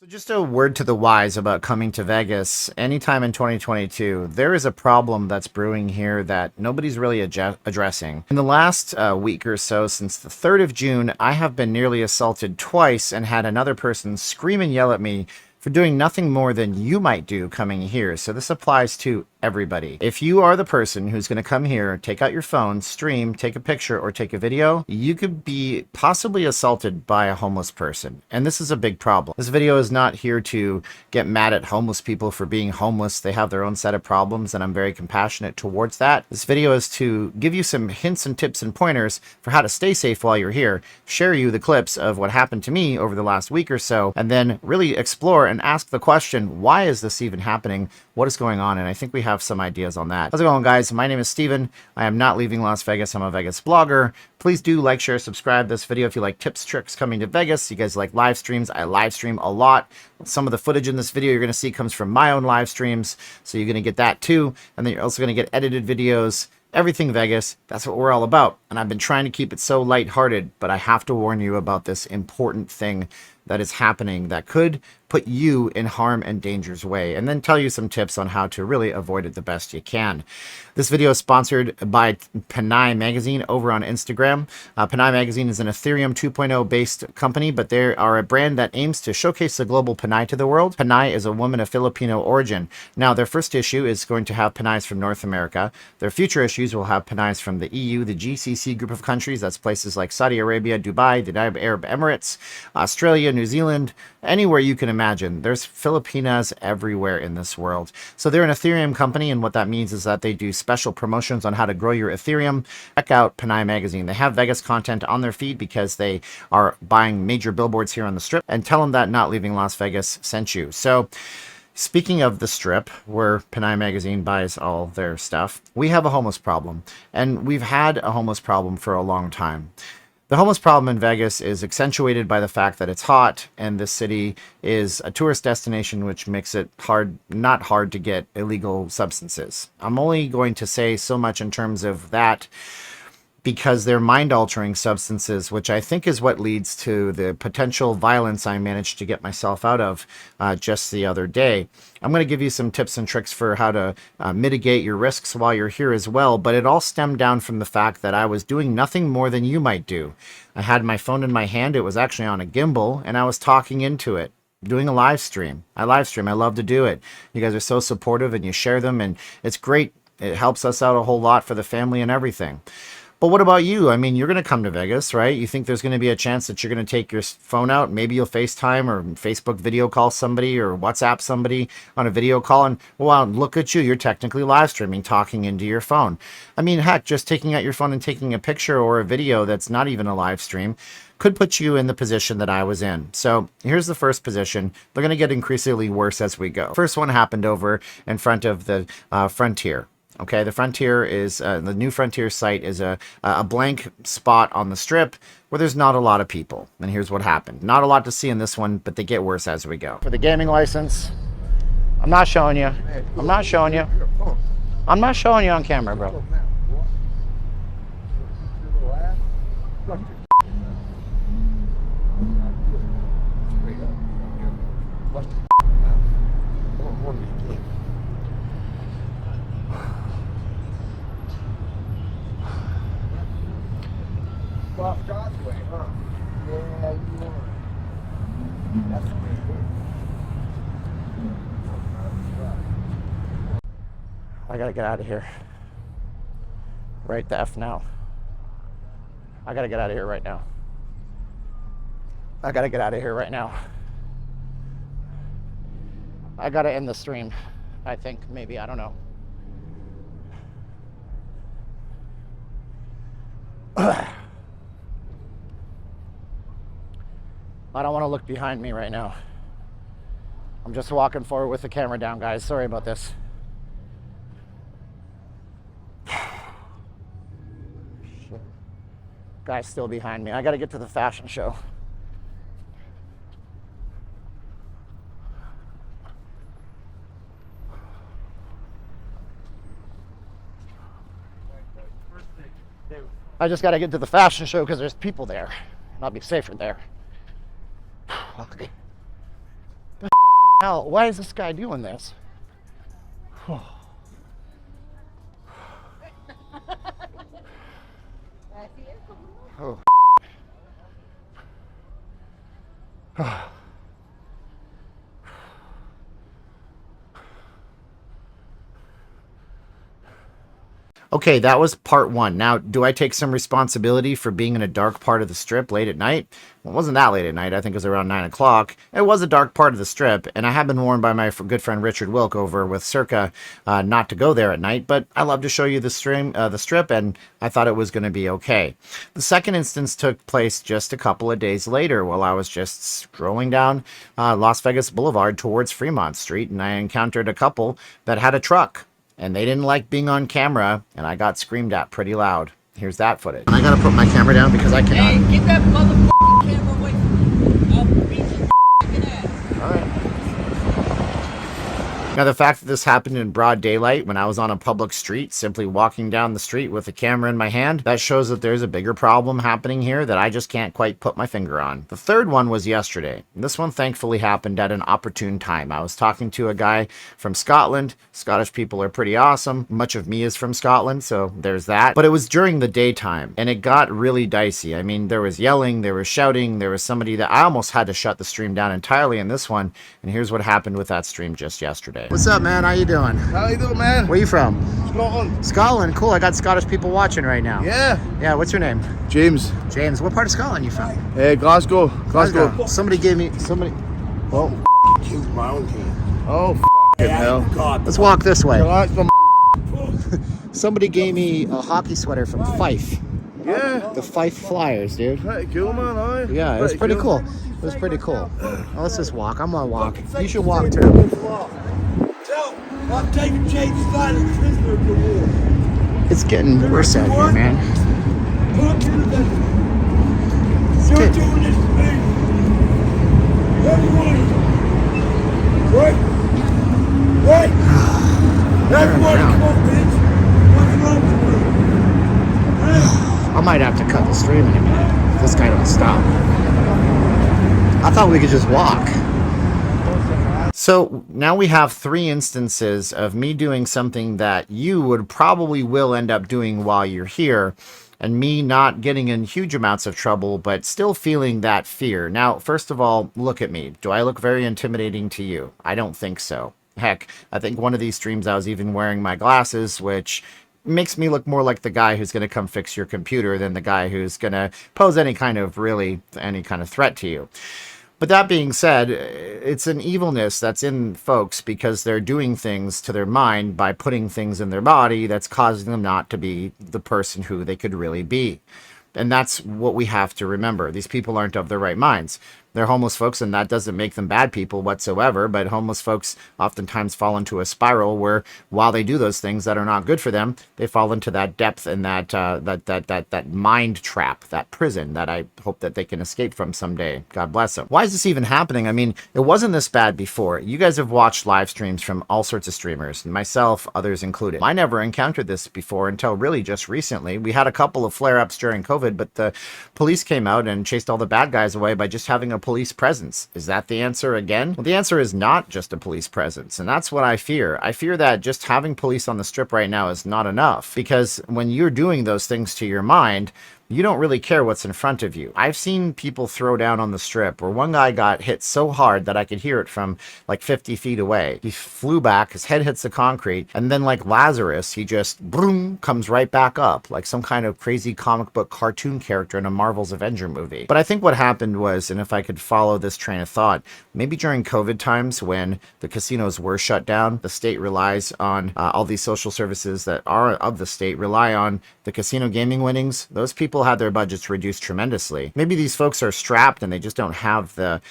So just a word to the wise about coming to Vegas anytime in 2022. There is a problem that's brewing here that nobody's really addressing. In the last week or so, since the 3rd of June, I have been nearly assaulted twice and had another person scream and yell at me for doing nothing more than you might do coming here. So this applies to everybody. If you are the person who's going to come here, take out your phone, stream, take a picture, or take a video, you could be possibly assaulted by a homeless person. And this is a big problem. This video is not here to get mad at homeless people for being homeless. They have their own set of problems, and I'm very compassionate towards that. This video is to give you some hints and tips and pointers for how to stay safe while you're here, share you the clips of what happened to me over the last week or so, and then really explore and ask the question, why is this even happening? What is going on? And I think we have some ideas on that. How's it going, guys? My name is Steven. I am not leaving Las Vegas. I'm a Vegas blogger. Please do like, share, subscribe this video if you like tips, tricks coming to Vegas. You guys like live streams. I live stream a lot. Some of the footage in this video you're going to see comes from my own live streams, so you're going to get that too. And then you're also going to get edited videos. Everything Vegas, that's what we're all about. And I've been trying to keep it so lighthearted, but I have to warn you about this important thing that is happening that could put you in harm and danger's way, and then tell you some tips on how to really avoid it the best you can. This video is sponsored by Panay Magazine over on Instagram. Panay Magazine is an Ethereum 2.0 based company, but they are a brand that aims to showcase the global Panay to the world. Panay is a woman of Filipino origin. Now, their first issue is going to have Panays from North America. Their future issues will have Panays from the EU, the GCC group of countries. That's places like Saudi Arabia, Dubai, the Arab Emirates, Australia, New Zealand, anywhere you can imagine. There's Filipinas everywhere in this world. So they're an Ethereum company, and what that means is that they do special promotions on how to grow your Ethereum. Check out Panay Magazine. They have Vegas content on their feed because they are buying major billboards here on the Strip, and tell them that Not Leaving Las Vegas sent you. So speaking of the Strip, where Panay Magazine buys all their stuff, we have a homeless problem, and we've had a homeless problem for a long time. The homeless problem in Vegas is accentuated by the fact that it's hot, and this city is a tourist destination, which makes it not hard to get illegal substances. I'm only going to say so much in terms of that because they're mind-altering substances, which I think is what leads to the potential violence I managed to get myself out of just the other day. I'm going to give you some tips and tricks for how to mitigate your risks while you're here as well, but it all stemmed down from the fact that I was doing nothing more than you might do. I had my phone in my hand. It was actually on a gimbal, and I was talking into it, doing a live stream. I live stream. I love to do it. You guys are so supportive, and you share them, and it's great. It helps us out a whole lot for the family and everything. But what about you? I mean, you're going to come to Vegas, right? You think there's going to be a chance that you're going to take your phone out? Maybe you'll FaceTime or Facebook video call somebody or WhatsApp somebody on a video call. And, well, look at you. You're technically live streaming, talking into your phone. I mean, heck, just taking out your phone and taking a picture or a video that's not even a live stream could put you in the position that I was in. So here's the first position. They're going to get increasingly worse as we go. First one happened over in front of the Frontier. Okay, the Frontier is, the new Frontier site is a blank spot on the Strip where there's not a lot of people. And here's what happened. Not a lot to see in this one, but they get worse as we go. For the gaming license, I'm not showing you. I'm not showing you. I'm not showing you on camera, bro. Off God's way, huh? Yeah, you are. That's the way it is. I gotta get out of here. Right the F now. I gotta get out of here right now. I gotta get out of here right now. I gotta end the stream. I think, maybe, I don't know. I don't want to look behind me right now. I'm just walking forward with the camera down, guys. Sorry about this. Shit. Guy's still behind me. I got to get to the fashion show. I just got to get to the fashion show because there's people there. And I'll be safer there. hell? Why is this guy doing this? Oh. Okay, that was part one. Now, do I take some responsibility for being in a dark part of the strip late at night? Well, it wasn't that late at night. I think it was around 9 o'clock. It was a dark part of the strip, and I have been warned by my good friend Richard Wilk over with Circa not to go there at night, but I love to show you the strip, and I thought it was going to be okay. The second instance took place just a couple of days later while I was just strolling down Las Vegas Boulevard towards Fremont Street, and I encountered a couple that had a truck. And they didn't like being on camera, and I got screamed at pretty loud. Here's that footage. I gotta put my camera down because I cannot. Hey, get that motherfucking camera away from me. I'll beat your fucking ass. All right. Now, the fact that this happened in broad daylight when I was on a public street, simply walking down the street with a camera in my hand, that shows that there's a bigger problem happening here that I just can't quite put my finger on. The third one was yesterday. This one thankfully happened at an opportune time. I was talking to a guy from Scotland. Scottish people are pretty awesome. Much of me is from Scotland, so there's that. But it was during the daytime, and it got really dicey. I mean, there was yelling, there was shouting, there was somebody that I almost had to shut the stream down entirely in this one, and here's what happened with that stream just yesterday. What's up, man? How you doing? How you doing, man? Where you from? Scotland. Scotland. Cool. I got Scottish people watching right now. Yeah. Yeah. What's your name? James. James. What part of Scotland you from? Glasgow. Glasgow. Somebody gave me somebody. Well, Killed my own team. Oh, hell. God. let's walk this way. Relax, Somebody gave me a hockey sweater from Fife. Yeah. The Fife Flyers, dude. Pretty cool, man. Aye. Yeah, it was pretty cool. It was pretty cool. Well, let's just walk. I'm gonna walk. You should walk too. Tell, I'm taking James Stein prisoner of the war. It's getting worse out here, man. Come to the bed. You're doing this to me. Everyone. Right? Right? Everybody, come on, bitch. What's wrong with you? Hey. I might have to cut the stream in a minute if this guy don't stop. I thought we could just walk. So now we have 3 instances of me doing something that you would probably will end up doing while you're here, and me not getting in huge amounts of trouble, but still feeling that fear. Now, first of all, look at me. Do I look very intimidating to you? I don't think so. Heck, I think one of these streams I was even wearing my glasses, which makes me look more like the guy who's going to come fix your computer than the guy who's going to pose any kind of threat to you. But that being said, it's an evilness that's in folks because they're doing things to their mind by putting things in their body that's causing them not to be the person who they could really be. And that's what we have to remember. These people aren't of their right minds. They're homeless folks, and that doesn't make them bad people whatsoever. But homeless folks oftentimes fall into a spiral where, while they do those things that are not good for them, they fall into that depth and that mind trap, that prison that I hope that they can escape from someday. God bless them. Why is this even happening? I mean, it wasn't this bad before. You guys have watched live streams from all sorts of streamers, myself, others included. I never encountered this before until really just recently. We had a couple of flare-ups during COVID, but the police came out and chased all the bad guys away by just having a police presence. Is that the answer again? Well, the answer is not just a police presence, and that's what I fear. I fear that just having police on the strip right now is not enough, because when you're doing those things to your mind, you don't really care what's in front of you. I've seen people throw down on the strip where one guy got hit so hard that I could hear it from like 50 feet away. He flew back, his head hits the concrete, and then like Lazarus, he just boom, comes right back up like some kind of crazy comic book cartoon character in a Marvel's Avenger movie. But I think what happened was, and if I could follow this train of thought, maybe during COVID times when the casinos were shut down, the state relies on all these social services that are of the state rely on the casino gaming winnings. Those people had their budgets reduced tremendously. Maybe these folks are strapped and they just don't have the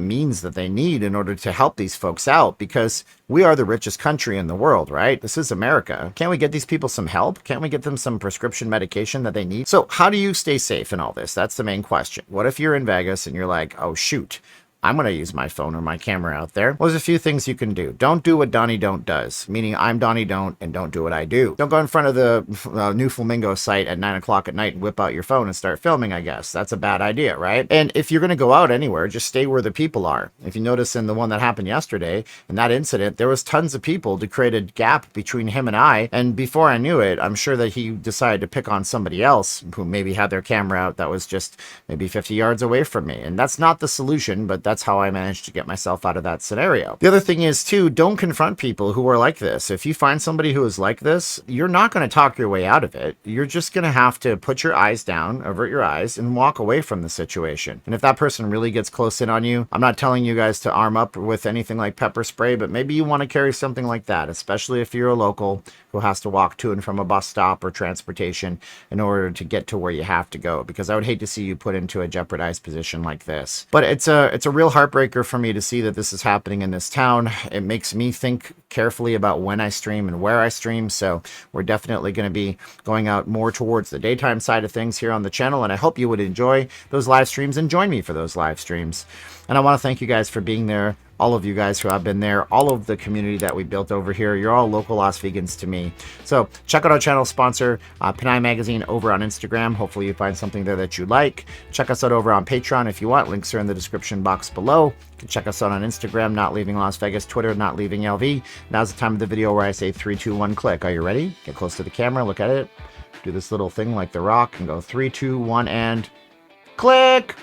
means that they need in order to help these folks out, because we are the richest country in the world, right? This is America. Can't we get these people some help? Can't we get them some prescription medication that they need? So how do you stay safe in all this? That's the main question. What if you're in Vegas and you're like, oh shoot, I'm going to use my phone or my camera out there. Well, there's a few things you can do. Don't do what Donnie Don't does, meaning I'm Donnie Don't and don't do what I do. Don't go in front of the New Flamingo site at 9 o'clock at night and whip out your phone and start filming, I guess. That's a bad idea, right? And if you're going to go out anywhere, just stay where the people are. If you notice in the one that happened yesterday, in that incident, there was tons of people to create a gap between him and I. And before I knew it, I'm sure that he decided to pick on somebody else who maybe had their camera out that was just maybe 50 yards away from me. And that's not the solution, but that's how I managed to get myself out of that scenario. The other thing is too, don't confront people who are like this. If you find somebody who is like this, you're not going to talk your way out of it. You're just going to have to put your eyes down, avert your eyes, and walk away from the situation. And if that person really gets close in on you, I'm not telling you guys to arm up with anything like pepper spray, but maybe you want to carry something like that, especially if you're a local who has to walk to and from a bus stop or transportation in order to get to where you have to go, because I would hate to see you put into a jeopardized position like this. But it's a real heartbreaker for me to see that this is happening in this town. It makes me think carefully about when I stream and where I stream, so we're definitely going to be going out more towards the daytime side of things here on the channel, and I hope you would enjoy those live streams and join me for those live streams. And I want to thank you guys for being there. All of you guys who have been there, all of the community that we built over here. You're all local Las Vegans to me. So check out our channel sponsor, Panay Magazine, over on Instagram. Hopefully you find something there that you like. Check us out over on Patreon if you want. Links are in the description box below. You can check us out on Instagram, Not Leaving Las Vegas, Twitter, Not Leaving LV. Now's the time of the video where I say 3, 2, 1, click. Are you ready? Get close to the camera, look at it. Do this little thing like The Rock and go 3, 2, 1, and click!